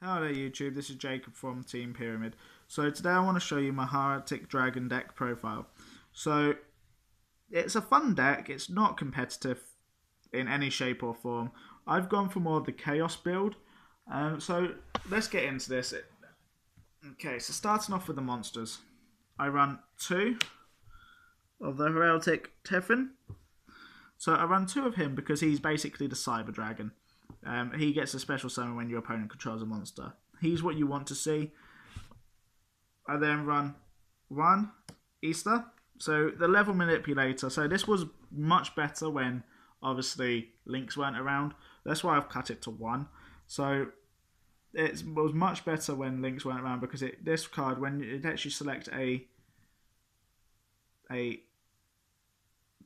Hello YouTube, this is Jacob from Team Pyramid. So today I want to show you my Hieratic Dragon deck profile. So it's a fun deck, it's not competitive in any shape or form. I've gone for more of the Chaos build. So let's get into this. Okay, so starting off with the monsters. I run 2 of the Hieratic Tiffin. So I run 2 of him because he's basically the Cyber Dragon. He gets a special summon when your opponent controls a monster. He's what you want to see. I then run 1 Easter. So the level manipulator. So this was much better when obviously links weren't around. That's why I've cut it to 1. So it was much better when links weren't around because this card, when it lets you select a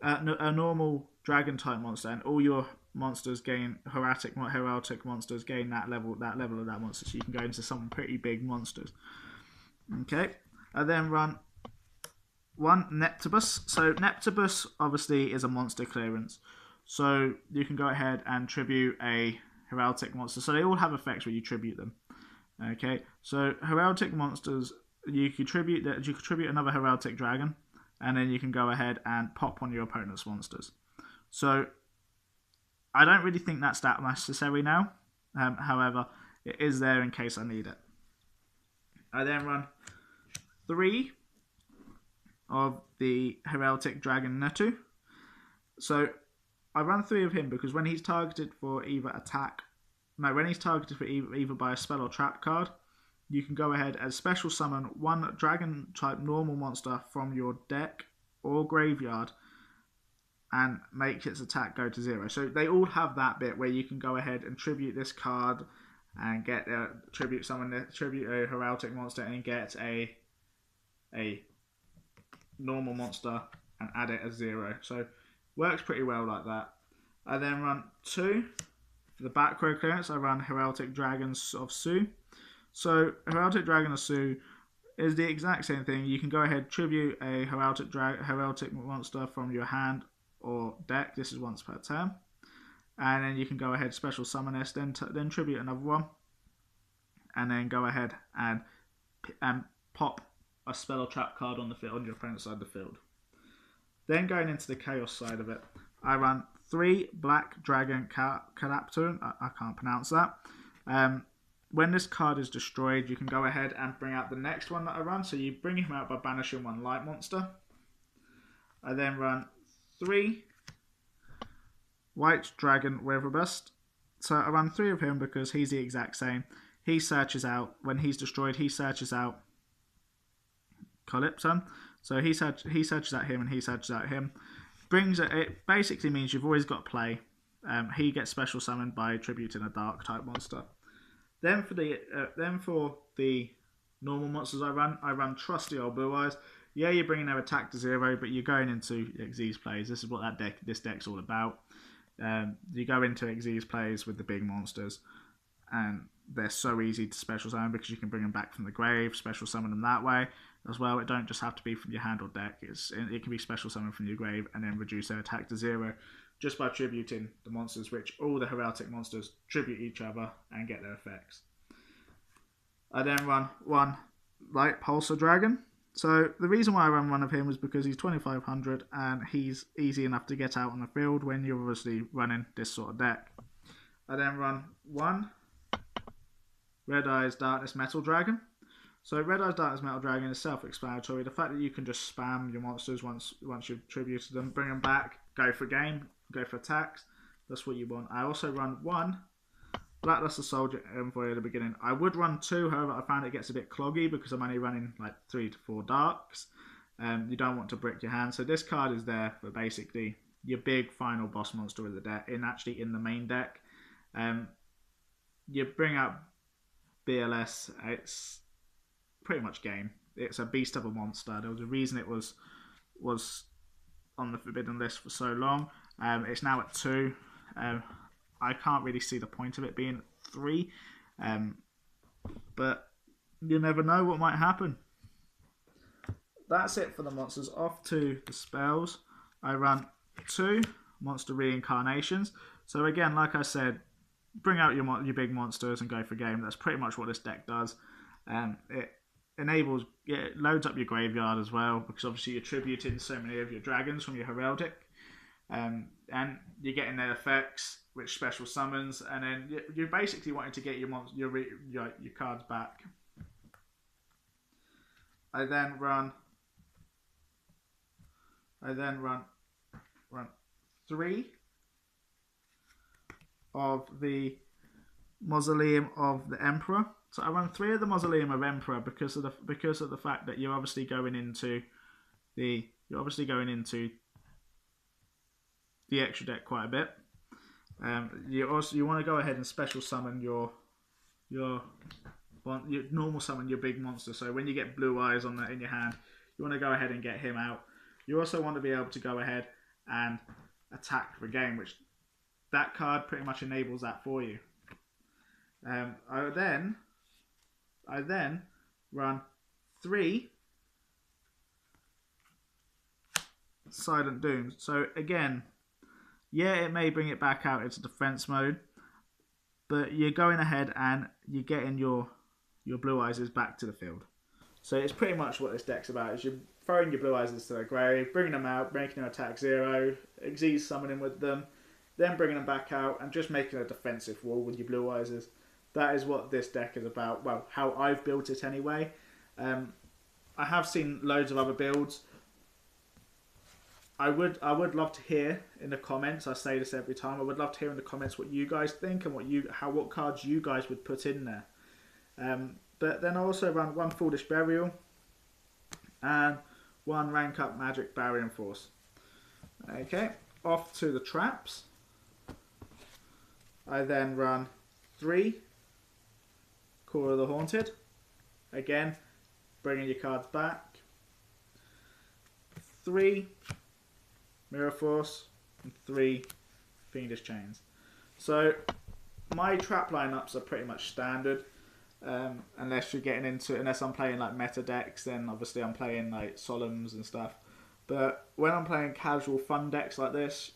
normal dragon type monster, and all your monsters gain Hieratic monsters gain that level of that monster, so you can go into some pretty big monsters. Okay, I then run 1 Neptibus. So Neptibus obviously is a monster clearance, so you can go ahead and tribute a Hieratic monster. So they all have effects where you tribute them. Okay, so Hieratic monsters, you could tribute another Hieratic dragon, and then you can go ahead and pop on your opponent's monsters. So I don't really think that's that necessary now. However, it is there in case I need it. I then run 3 of the Hieratic Dragon Netu. So I run 3 of him because when he's targeted for either either by a spell or trap card, you can go ahead and special summon 1 dragon type normal monster from your deck or graveyard and make its attack go to 0. So they all have that bit where you can go ahead and tribute this card and get tribute a Hieratic monster and get a normal monster and add it as 0. So works pretty well like that. I then run 2 for the back row clearance. I run Hieratic Dragons of Su. So Hieratic Dragon of Su is the exact same thing. You can go ahead, tribute a Hieratic monster from your hand or deck. This is once per turn, and then you can go ahead, special summon this, then tribute another one, and then go ahead and pop a spell or trap card on the field, on your opponent's side of the field. Then going into the Chaos side of it, I run 3 Black Dragon Calaptor. I can't pronounce that. When this card is destroyed, you can go ahead and bring out the next one that I run. So you bring him out by banishing 1 light monster. I then run 3 White Dragon Weatherburst. So I run 3 of him because he's the exact same. He searches out, when he's destroyed, he searches out Calypso. So he searches out him and he searches out him. It basically means you've always got play. He gets special summoned by tributing a dark type monster. Then for the normal monsters I run Trusty Old Blue Eyes. Yeah, you're bringing their attack to 0, but you're going into Xyz plays. This is what this deck's all about. You go into Xyz plays with the big monsters, and they're so easy to special summon because you can bring them back from the grave, special summon them that way as well. It don't just have to be from your hand or deck. It can be special summon from your grave and then reduce their attack to 0 just by tributing the monsters, which all the Hieratic monsters tribute each other and get their effects. I then run 1 Light Pulsar Dragon. So the reason why I run 1 of him is because he's 2500 and he's easy enough to get out on the field when you're obviously running this sort of deck. I then run 1 Red Eyes Darkness Metal Dragon. So Red Eyes Darkness Metal Dragon is self-explanatory. The fact that you can just spam your monsters once you've tributed them, bring them back, go for game, go for attacks. That's what you want. I also run 1 Blackluster Soldier Envoy at the beginning. I would run 2, however I found it gets a bit cloggy because I'm only running like 3 to 4 darks. You don't want to brick your hand. So this card is there for basically your big final boss monster of the deck, in the main deck. You bring out BLS, it's pretty much game. It's a beast of a monster. There was a reason it was on the forbidden list for so long. It's now at 2. I can't really see the point of it being 3, but you never know what might happen. That's it for the monsters. Off to the spells. I run 2 Monster Reincarnations. So again, like I said, bring out your big monsters and go for game. That's pretty much what this deck does. It loads up your graveyard as well, because obviously you're tributing so many of your dragons from your Heraldic, and you're getting their effects, which special summons, and then you're basically wanting to get your cards back. I then run 3 of the Mausoleum of the Emperor. So I run 3 of the Mausoleum of Emperor because of the fact that you're obviously going into the extra deck quite a bit. You want to go ahead and special summon your normal summon your big monster. So when you get Blue Eyes in your hand, you want to go ahead and get him out. You also want to be able to go ahead and attack the game, which that card pretty much enables that for you. I then run 3 Silent Dooms. So again, yeah, it may bring it back out into defense mode, but you're going ahead and you're getting your Blue Eyes back to the field. So it's pretty much what this deck's about. Is you're throwing your Blue Eyes to the grave, bringing them out, making them attack 0, Xyz summoning with them, then bringing them back out and just making a defensive wall with your Blue Eyes. That is what this deck is about. Well, how I've built it anyway. I have seen loads of other builds. I would love to hear in the comments. I say this every time. I would love to hear in the comments what you guys think and what cards you guys would put in there. But then I also run 1 Foolish Burial and 1 Rank Up Magic Barrier Force. Okay, off to the traps. I then run 3 Call of the Haunted. Again, bringing your cards back. 3 Mirror Force and 3 Fiendish Chains. So my trap lineups are pretty much standard. Unless I'm playing like meta decks, then obviously I'm playing like Solemns and stuff. But when I'm playing casual fun decks like this,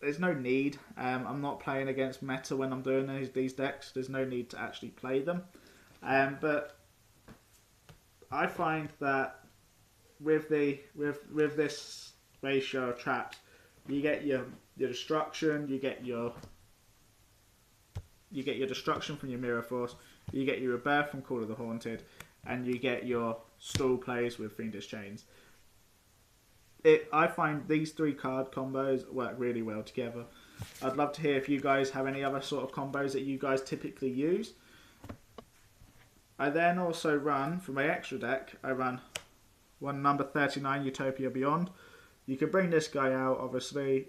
there's no need. I'm not playing against meta when I'm doing these decks. There's no need to actually play them. But I find that with this ratio of traps, you get your destruction, you get your destruction from your Mirror Force, you get your Rebirth from Call of the Haunted, and you get your stall plays with Fiendish Chains. I find these 3 card combos work really well together. I'd love to hear if you guys have any other sort of combos that you guys typically use. I then also run, for my extra deck, I run 1 number 39 Utopia Beyond. You can bring this guy out, obviously,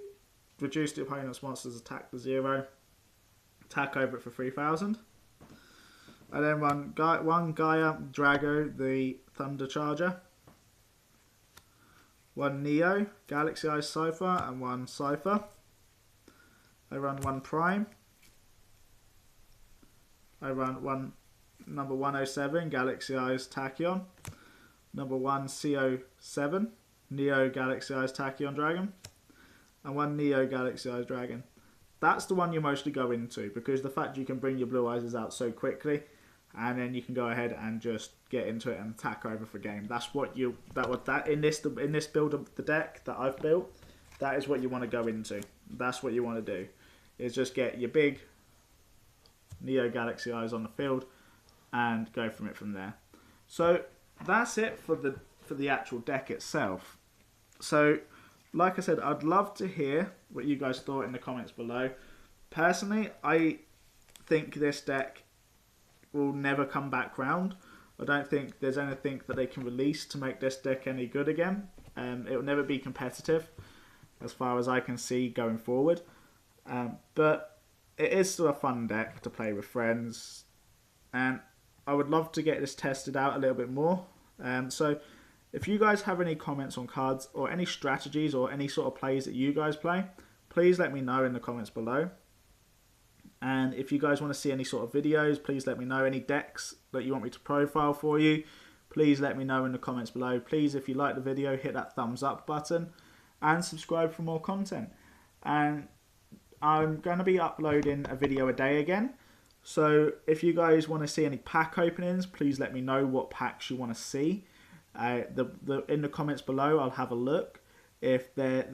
reduce the opponent's monster's attack to 0, attack over it for 3,000. I then run 1 Gaia Drago, the Thunder Charger, 1 Neo, Galaxy Eyes Cypher, and 1 Cypher. I run 1 Prime. I run number 107, Galaxy Eyes Tachyon. Number 1 CO7, Neo Galaxy Eyes Tachyon Dragon. And 1 Neo Galaxy Eyes Dragon. That's the one you mostly go into, because the fact you can bring your Blue Eyes out so quickly, and then you can go ahead and just get into it and attack over for game. That's what in this build of the deck that I've built, that is what you want to go into. That's what you want to do, is just get your big Neo Galaxy Eyes on the field and go from there. So that's it for the actual deck itself. So like I said, I'd love to hear what you guys thought in the comments below. Personally, I think this deck will never come back round. I don't think there's anything that they can release to make this deck any good again. It will never be competitive, as far as I can see going forward. But it is still a fun deck to play with friends, and I would love to get this tested out a little bit more. So if you guys have any comments on cards or any strategies or any sort of plays that you guys play, please let me know in the comments below. And if you guys want to see any sort of videos, please let me know. Any decks that you want me to profile for you, please let me know in the comments below. Please, if you like the video, hit that thumbs up button and subscribe for more content. And I'm going to be uploading a video a day again. So if you guys want to see any pack openings, please let me know what packs you want to see. In the comments below, I'll have a look. If they're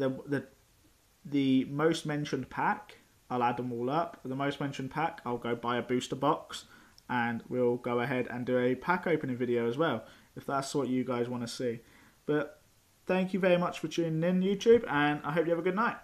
the most mentioned pack, I'll add them all up. The most mentioned pack, I'll go buy a booster box, and we'll go ahead and do a pack opening video as well, if that's what you guys want to see. But thank you very much for tuning in, YouTube, and I hope you have a good night.